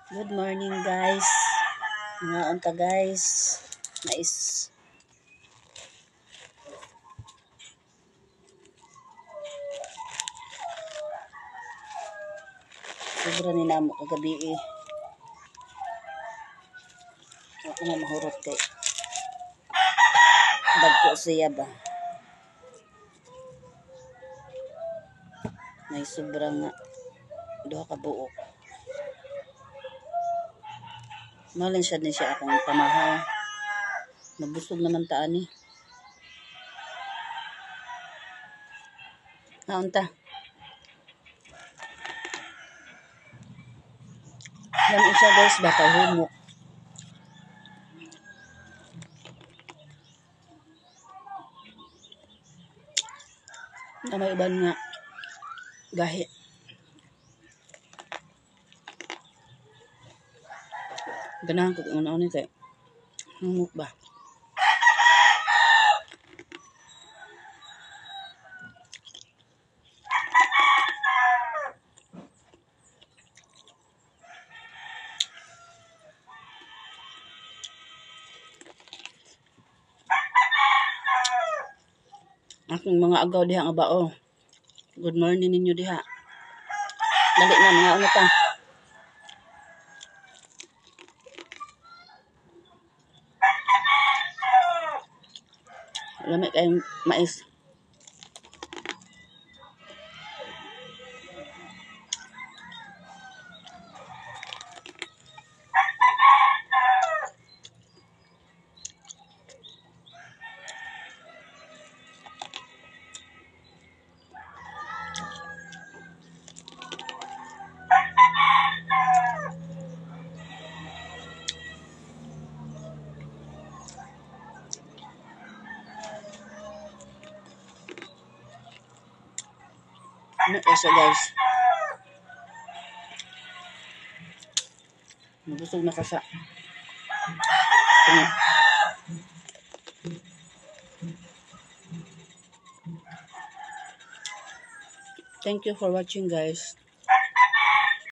Good morning guys. Mga unta guys. Nais. Sobra ni namo kagabi eh. Ako na mahurot kay. Bagko siya ba? May sobra nga. Duha ka buok. Malin siya din siya akong pamahaw. Nabusog naman taan eh. Naunta. Yan isa guys, baka humok. Na may iban nga gahi. Ganahan ko kung ano kay humok ba. Aking mga agaw diha nga bao. Good morning ninyo diha. Dali na nga ano ta. Lamig kayong mais. Ano isa guys? Nabusog na kasa. Thank you for watching guys.